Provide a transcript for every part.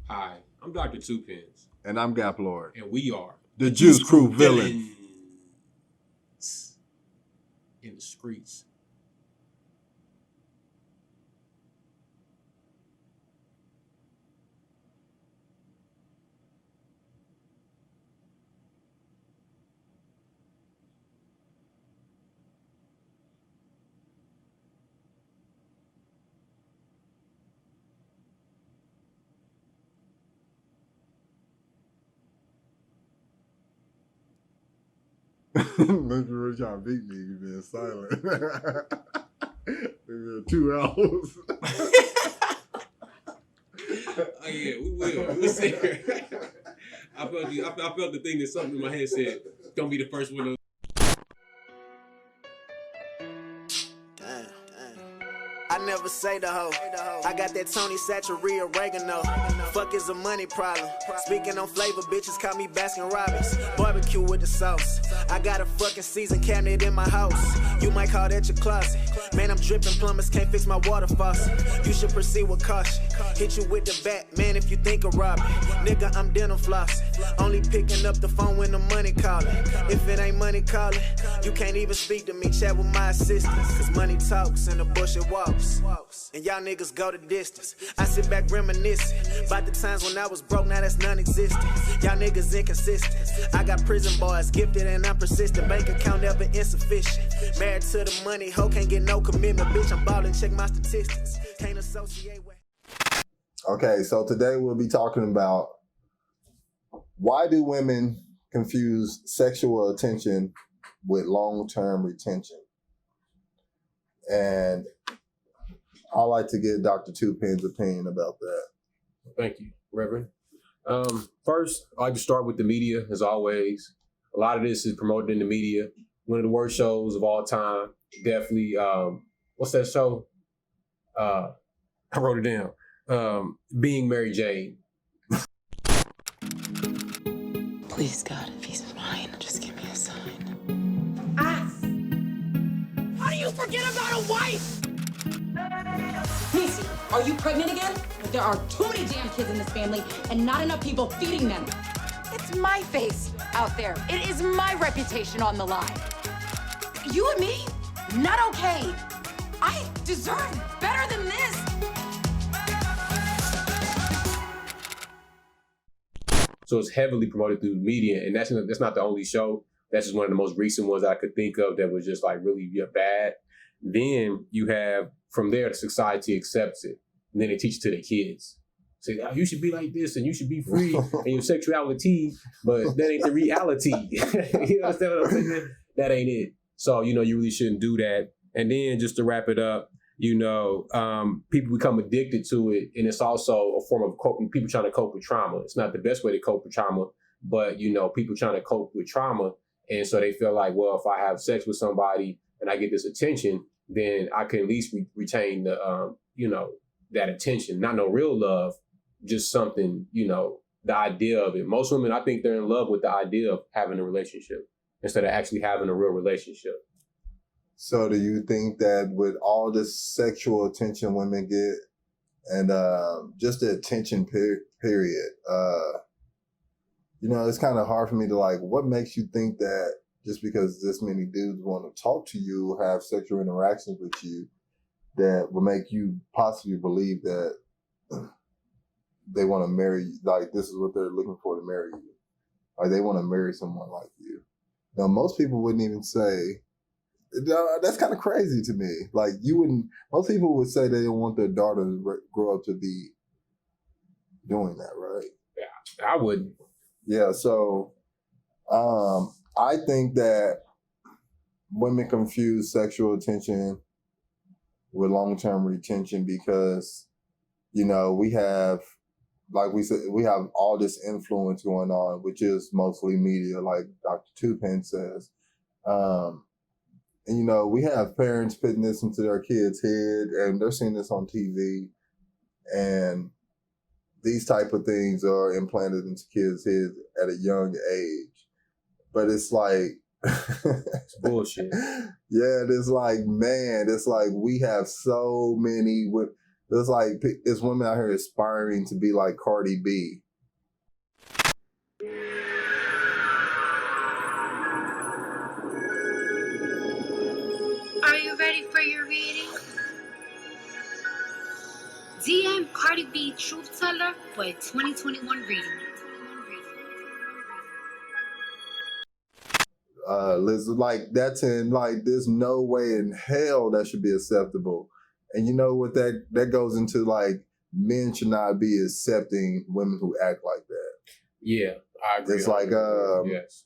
Hi, I'm Dr. Tuepenz. And I'm Gaplord. And we are the Juice Crew Villans in the streets. Must be really trying to beat me, you being silent. Maybe 2 hours. Oh yeah, we will. We'll see. I felt the thing that something in my head said, don't be the first one to. I never say the hoe. I got that Tony Satchery oregano. Fuck is a money problem. Speaking on flavor, bitches call me Baskin Robbins. Barbecue with the sauce. I got a fucking season cabinet in my house. You might call that your closet. Man, I'm dripping, plumbers can't fix my water faucet. You should proceed with caution. Hit you with the bat, man, if you think of robbing. Nigga, I'm denim flossing. Only picking up the phone when the money calling. If it ain't money calling, you can't even speak to me. Chat with my assistants. Cause money talks and the bullshit walks. And y'all niggas go the distance. I sit back reminiscing about the times when I was broke, now that's non-existent. Y'all niggas inconsistent. I got prison boys, gifted and I'm persistent. Bank account never insufficient. Married to the money, hoe can't get no commitment. Bitch, I'm ballin', check my statistics. Can't associate with. Okay, so today we'll be talking about why do women confuse sexual attention with long-term retention? And I'd like to get Dr. Tuepenz's opinion about that. Thank you, Reverend. First, I like to start with the media, as always. A lot of this is promoted in the media. One of the worst shows of all time. Definitely, what's that show? I wrote it down. Being Mary Jane. Please, God, if he's mine, just give me a sign. How do you forget about a wife? Macy, are you pregnant again? There are too many damn kids in this family and not enough people feeding them. It's my face out there. It is my reputation on the line. You and me? Not okay. I deserve better than this. So it's heavily promoted through the media, and that's not the only show. That's just one of the most recent ones I could think of that was just like really bad. Then you have, from there, the society accepts it. And then they teach it to their kids. Say, oh, you should be like this and you should be free and your sexuality, but that ain't the reality. You understand what I'm saying? That ain't it. So, you really shouldn't do that. And then just to wrap it up, people become addicted to it. And it's also a form of coping, people trying to cope with trauma. It's not the best way to cope with trauma, but, people trying to cope with trauma. And so they feel like, well, if I have sex with somebody and I get this attention, then I can at least retain the, that attention. Not no real love, just something, the idea of it. Most women, I think they're in love with the idea of having a relationship instead of actually having a real relationship. So do you think that with all this sexual attention women get and just the attention period, it's kind of hard for me to what makes you think that just because this many dudes want to talk to you, have sexual interactions with you, that will make you possibly believe that they want to marry you, like this is what they're looking for to marry you. Like they want to marry someone like you. Now, most people wouldn't even say, that's kind of crazy to me. Like most people would say they don't want their daughter to grow up to be doing that, right? Yeah, I wouldn't. Yeah, so I think that women confuse sexual attention with long-term retention because, we have, like we said, we have all this influence going on, which is mostly media, like Dr. Tuepenz says. And, we have parents putting this into their kids' head and they're seeing this on TV. And these type of things are implanted into kids' heads at a young age. but it's like It's bullshit. Yeah, it's like, man, it's like we have so many. It's like it's women out here aspiring to be like Cardi B. Are you ready for your reading? DM Cardi B Truth Teller for a 2021 reading. Like that's in like there's no way in hell that should be acceptable. And you know what that goes into, like, men should not be accepting women who act like that. Yeah, I agree. It's like yes.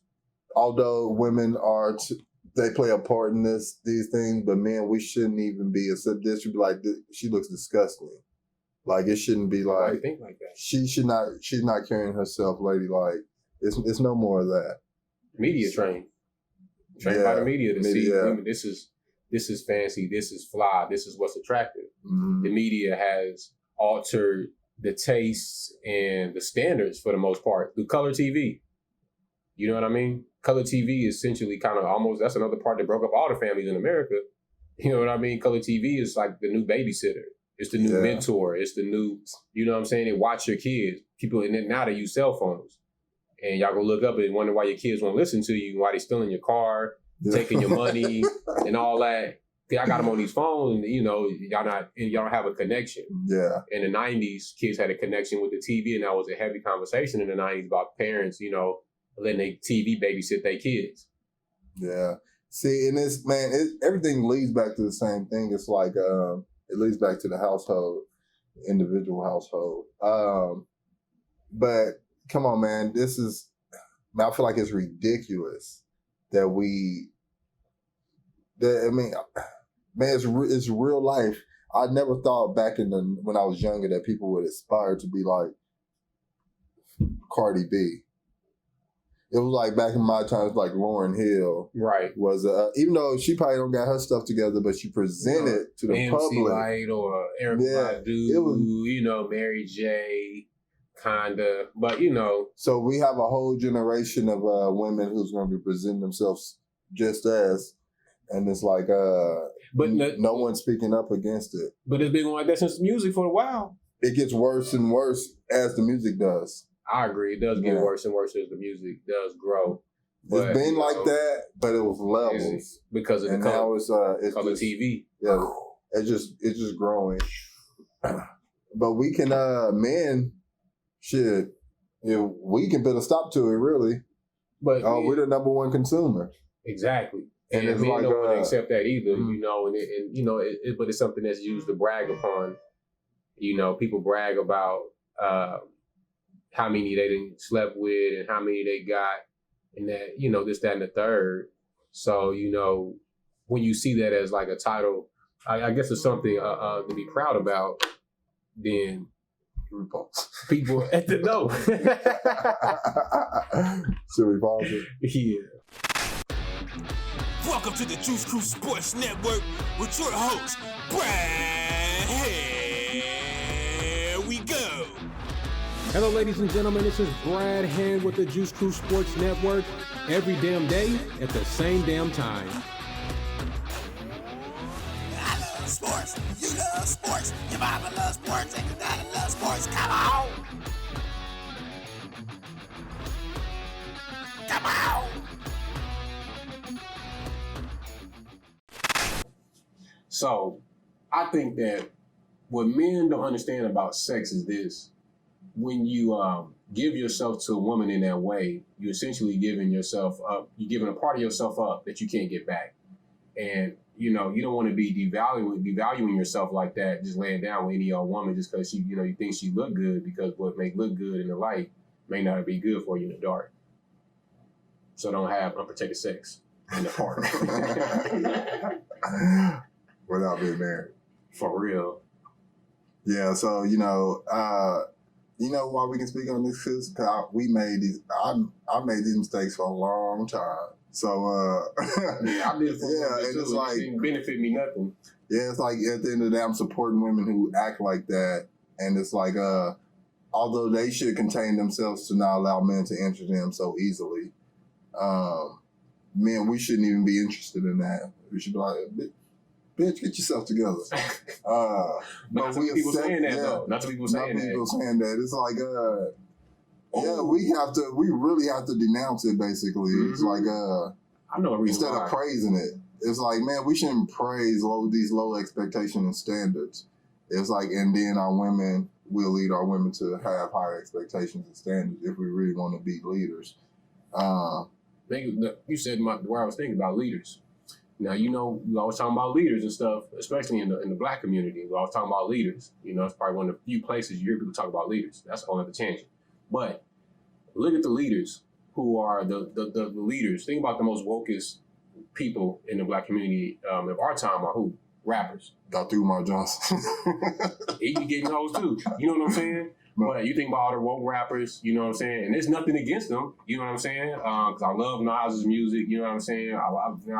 Although women are they play a part in these things, but men, we shouldn't even be accepted. This should be like, she looks disgusting. Like, it shouldn't be like, I think like that. She's not carrying herself ladylike. It's no more of that. Media trained by the media to see women. This is fancy. This is fly. This is what's attractive. Mm-hmm. The media has altered the tastes and the standards for the most part through color TV. You know what I mean? Color TV is essentially kind of almost, that's another part that broke up all the families in America. You know what I mean? Color TV is like the new babysitter. It's the new mentor. It's the new, you know what I'm saying? They watch your kids. People, and then now they use cell phones. And y'all go look up and wonder why your kids won't listen to you, why they stealing your car, taking your money, and all that. I got them on these phones, and you know, y'all don't have a connection. Yeah. In the 90s, kids had a connection with the TV, and that was a heavy conversation in the 90s about parents, you know, letting their TV babysit their kids. Yeah. See, and it's, man, everything leads back to the same thing. It's like, it leads back to the household, individual household. But come on, man, I feel like it's ridiculous that man, it's real life. I never thought back when I was younger that people would aspire to be like Cardi B. It was like back in my times, like Lauryn Hill, right? Was even though she probably don't got her stuff together, but she presented to the MC public. Light or Erykah Badu, you know, Mary J, kinda, but you know. So we have a whole generation of women who's going to be presenting themselves just as, and it's like, but no one's speaking up against it. But it's been like that since music for a while. It gets worse and worse as the music does. I agree. It does get worse and worse as the music does grow. But, it's been like that, but it was levels because of the color. Now it's color TV. Yeah, it's just growing. But we can, men, shit, we can put a stop to it, really. But we're the number one consumer. Exactly. And men don't want to accept that either, you know. And you know, but it's something that's used to brag upon. You know, people brag about how many they done slept with and how many they got, and that, you know, this, that, and the third. So, you know, when you see that as like a title, I guess it's something to be proud about. Then people at the no. Should we pause it? Yeah. Welcome to the Juice Crew Sports Network with your host, Brad. Here we go. Hello, ladies and gentlemen. This is Brad Hand with the Juice Crew Sports Network. Every damn day at the same damn time. I love sports. You love sports. Your mama loves sports and your daddy loves sports. Come on. Come on. So, I think that what men don't understand about sex is this. When you give yourself to a woman in that way, you're essentially giving yourself up. You're giving a part of yourself up that you can't get back. And, you know, you don't want to be devaluing yourself like that, just laying down with any old woman just because she, you know, you think she look good, because what may look good in the light may not be good for you in the dark. So don't have unprotected sex in the park. Without being married. For real. Yeah, so, you know why we can speak on this? Because I made these mistakes for a long time. So, yeah, I did. And it's like, it didn't benefit me nothing. Yeah, it's like at the end of the day, I'm supporting women who act like that. And it's like, although they should contain themselves to not allow men to enter them so easily, Men, we shouldn't even be interested in that. We should be like, bitch, get yourself together. Not some people saying that though. Not some people saying that. It's like, we really have to denounce it basically. Mm-hmm. It's like, I know a reason instead of praising it. It's like, man, we shouldn't praise these low expectations and standards. It's like, and then we'll lead our women to have higher expectations and standards if we really want to be leaders. You said where I was thinking about leaders. Now, you know, we always talking about leaders and stuff, especially in the Black community. We always talking about leaders. You know, it's probably one of the few places you hear people talk about leaders. That's a whole other tangent. But look at the leaders who are the leaders. Think about the most wokest people in the Black community of our time are who? Rappers. Dr. Umar Johnson. He be getting those too. You know what I'm saying? But you think about all the woke rappers, you know what I'm saying? And there's nothing against them, you know what I'm saying? Because I love Nas's music, you know what I'm saying? I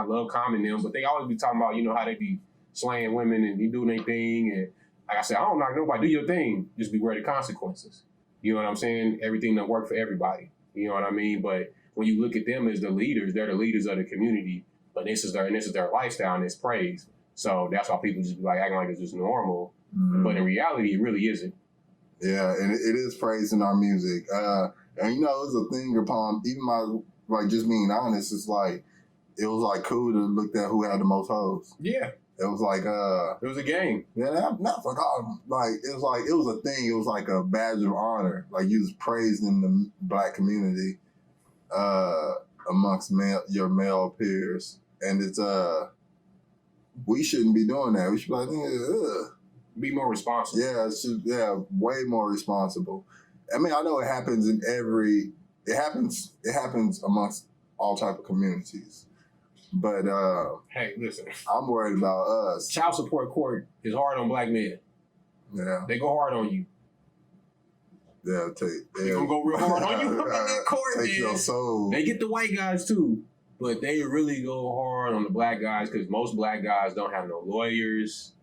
love Common them, but they always be talking about, you know, how they be slaying women and be doing their thing. And like I said, I don't knock nobody. Do your thing. Just beware the consequences. You know what I'm saying? Everything that work for everybody. You know what I mean? But when you look at them as the leaders, they're the leaders of the community. But this is their lifestyle and it's praise. So that's why people just be like acting like it's just normal. Mm-hmm. But in reality, it really isn't. Yeah, and it is praised in our music. And you know, it's a thing upon even just being honest, it's like it was like cool to look at who had the most hoes. Yeah. It was like it was a game. Yeah, not for God. Like it was a thing. It was like a badge of honor. Like you was praised in the Black community amongst your male peers. And it's we shouldn't be doing that. We should be like, be more responsible. Yeah, way more responsible. I mean, I know it happens it happens amongst all type of communities. But hey, listen. I'm worried about us. Child support court is hard on Black men. Yeah. They go hard on you. Yeah, they're gonna go real hard on you in that court, take your soul. They get the white guys too. But they really go hard on the Black guys because most Black guys don't have no lawyers.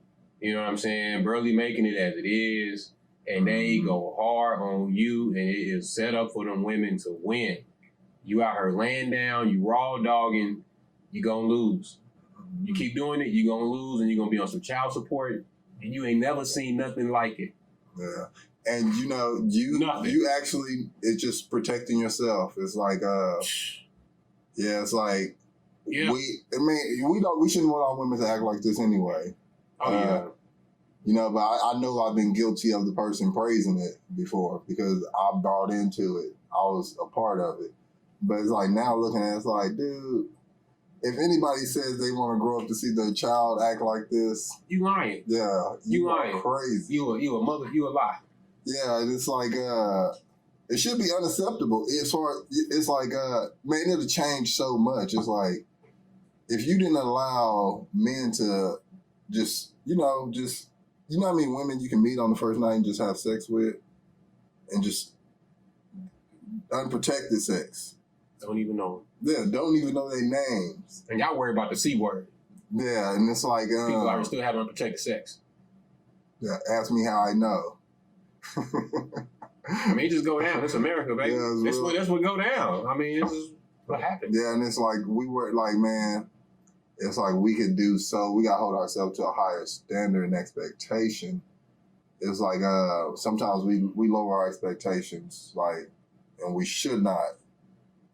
You know what I'm saying? Barely making it as it is. And they go hard on you, and it is set up for them women to win. You out here laying down, you raw dogging, you gonna lose. You keep doing it, you gonna lose, and you're gonna be on some child support, and you ain't never seen nothing like it. Yeah. And you know, you actually, it's just protecting yourself. It's like, it's like, we shouldn't want our women to act like this anyway. Oh, yeah. You know, but I know I've been guilty of the person praising it before because I bought into it. I was a part of it. But it's like now looking at it, it's like, dude, if anybody says they want to grow up to see their child act like this, you lying. Yeah, you lying. Crazy. You a mother. You a lie. Yeah, and it's like it should be unacceptable. It's like man, it'll change so much. It's like if you didn't allow men to just you know how many women you can meet on the first night and just have sex with, and just unprotected sex. Don't even know. Yeah, don't even know their names. And y'all worry about the C word. Yeah, and it's like people are still having unprotected sex. Yeah, ask me how I know. I mean, it just go down. It's America, baby. Yeah, that's what go down. I mean, this is what happened. Yeah, and it's like we were like, man, it's like we could do so. We got to hold ourselves to a higher standard and expectation. It's like sometimes we lower our expectations, like, and we should not.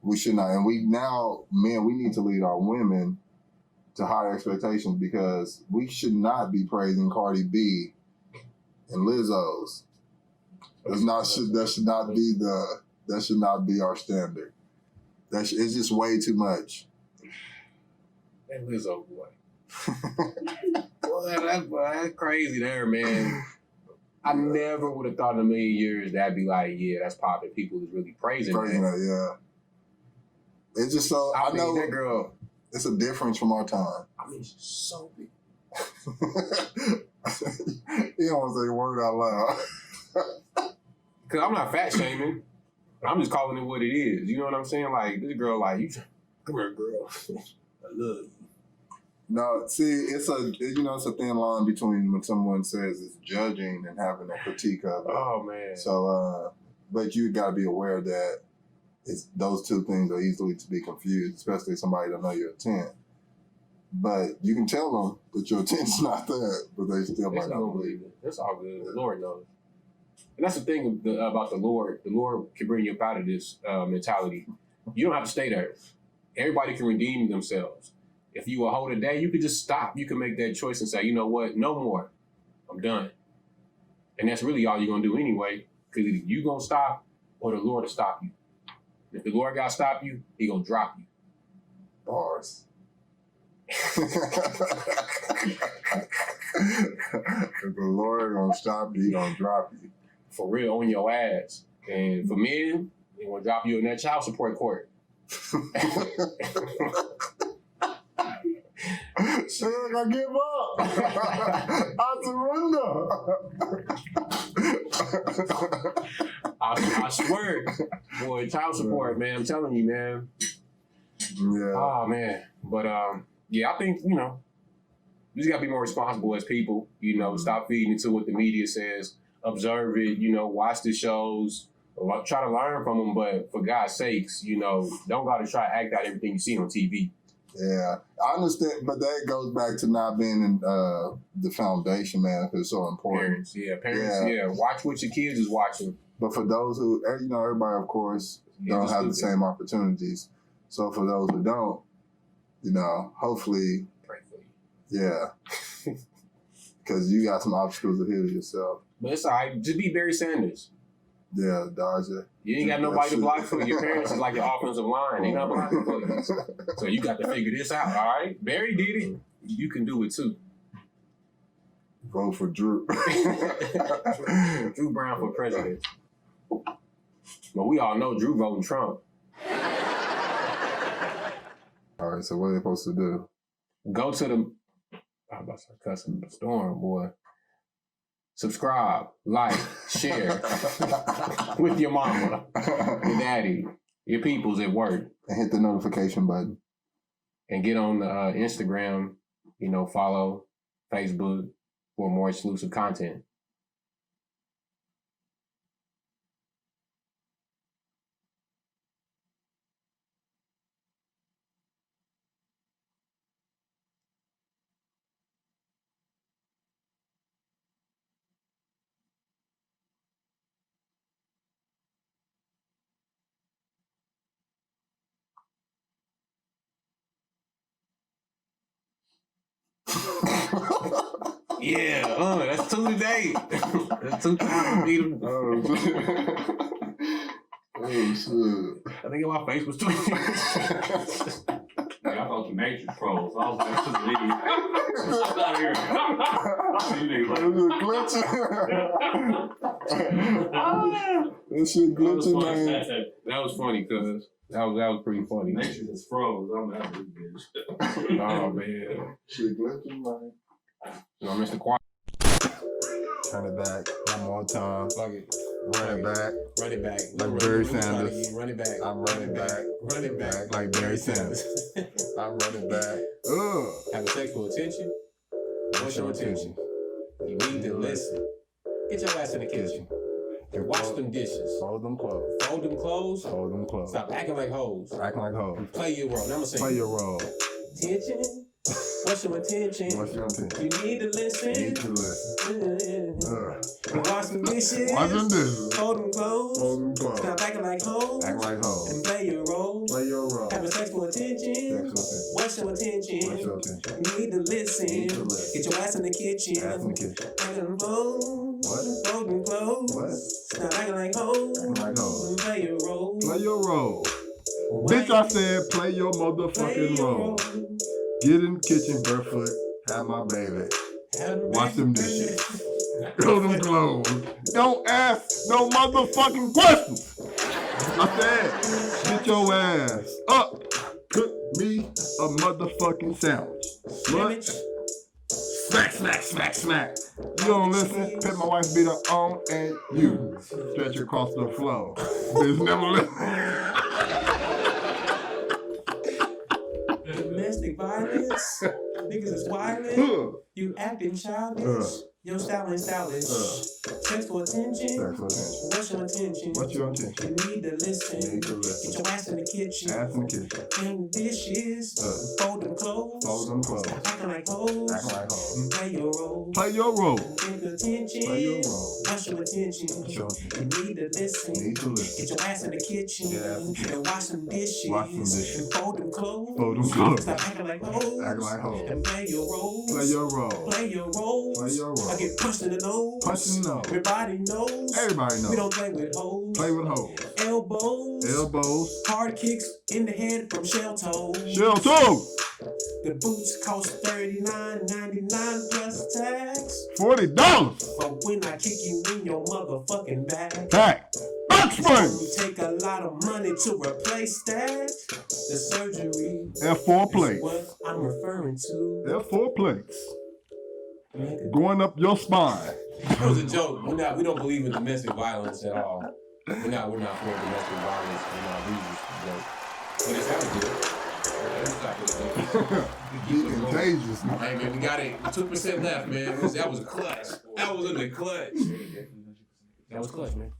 We should not. And we need to lead our women to higher expectations because we should not be praising Cardi B and Lizzo's. That should not be our standard. It's just way too much. That Lizzo boy. That's crazy there, man. I never would have thought in a million years that'd be like, yeah, that's popping. People is really praising that. Yeah. It's just so I know that girl. It's a difference from our time. I mean, she's so big. You don't want to say a word out loud. Cause I'm not fat shaming. I'm just calling it what it is. You know what I'm saying? Like this girl, like you, come here, girl. I love you. No, see, it's a thin line between when someone says it's judging and having a critique of it. Oh man. So, but you got to be aware that those two things are easily to be confused, especially somebody that know your intent. But you can tell them that your intent's not there, but they still might not believe it. That's all good. The Lord knows. And that's the thing about the Lord. The Lord can bring you up out of this mentality. You don't have to stay there. Everybody can redeem themselves. If you will hold a day, you can just stop. You can make that choice and say, you know what? No more. I'm done. And that's really all you're going to do anyway, because either you're going to stop or the Lord will stop you. If the Lord got to stop you, he going to drop you. Bars. If the Lord gonna stop you, he gonna drop you. For real, on your ass. And for men, he gonna drop you in that child support court. Shit, I give up. I surrender. I swear, boy, child support, man. I'm telling you, man. Yeah. Oh man, but yeah, I think you just gotta be more responsible as people. Stop feeding into what the media says. Observe it. Watch the shows. Try to learn from them, but for God's sakes, don't gotta try to act out everything you see on TV. Yeah, I understand, but that goes back to not being in the foundation, man, because it's so important. Parents, yeah. Watch what your kids is watching. But for those who, everybody, of course, don't have the same opportunities. So for those who don't, hopefully, Pray for you. yeah, because you got some obstacles ahead of yourself. But it's all right. Just be Barry Sanders. Yeah, dodge it. You ain't got nobody to block for you. Your parents is like your offensive line. They not blocking for you. So you got to figure this out, all right? Barry did it. You can do it too. Vote for Drew. Drew Brown for president. But we all know Drew voting Trump. All right, so what are they supposed to do? Go to the, I'm about to start cussing the storm, boy. Subscribe, like, share with your mama, your daddy, your peoples at work. And hit the notification button. And get on the Instagram, follow Facebook for more exclusive content. Yeah, that's two today. That's 2 times to beat him. Oh, shit. I think my face was twitching. I thought the Matrix Pros. I was like, just leave. I'm out here. This shit glitching, man. That was funny, cuz. That was pretty funny. Matrix is froze. I'm out of this bitch. Oh, man. Shit glitching, man. Mr. Quiet. Turn it back one more time. Fuck it. Run it back. Run it back. Like Barry Sanders. Run it back. I'm running back. Run it back. Like Barry Sanders. I'm running back. Having sexual attention? What's your attention? You need to listen. Get your ass in the kitchen. Wash them dishes. Fold them clothes. Fold them clothes. Fold them clothes. Stop acting like hoes. Acting like hoes. Play your role. Now I'm gonna say. Play your role. Attention. What's your intention? What's your intention? You need to listen. You need to listen. Wash them dishes. Wash them dishes. Fold them clothes. Fold them clothes. Stop acting like hoes. Act like hoes. And play your role. Play your role. Having sexual attention. What's your attention? What's your attention? You need to listen. You need to listen. Get your ass in the kitchen. Ass in the kitchen. Acting clothes. What? Folding clothes. What? Stop acting like hoes. Acting like hoes. And play your role. Play your role. Bitch, I said play your motherfucking role. Get in the kitchen barefoot. Have my baby. Wash them dishes. Throw them clothes. Don't ask no motherfucking questions. I said, get your ass up. Cook me a motherfucking sandwich. What? Smack, smack, smack, smack. You don't listen, put my wife beater on and you stretch across the floor. Bitch never listen. Domestic violence. Niggas is violent. You acting childish. Yo, stylish. Text for attention. What's your intention? You need to listen. Get your ass in the kitchen. Clean dishes. Fold them clothes. Acting like hoes. Play your role. Pay attention. What's your intention? You need to listen. Get your ass in the kitchen. And wash some dishes. And fold them clothes. Stop acting like hoes. And play your role. Play your role. I get punched in the nose. Everybody knows. We don't play with hoes. Elbows. Hard kicks in the head from shell toes. The boots cost $39.99 plus tax. $40. But when I kick you in your motherfucking back. Back spring. You take a lot of money to replace that. The surgery. F4 plates. What I'm referring to. F4 plates. Going up your spine. It was a joke. We don't believe in domestic violence at all. We're not for domestic violence. We just joke. But it sounded good. Contagious. Hey man, we got it. 2% left, man. That was clutch. That was in the clutch. That was clutch, man.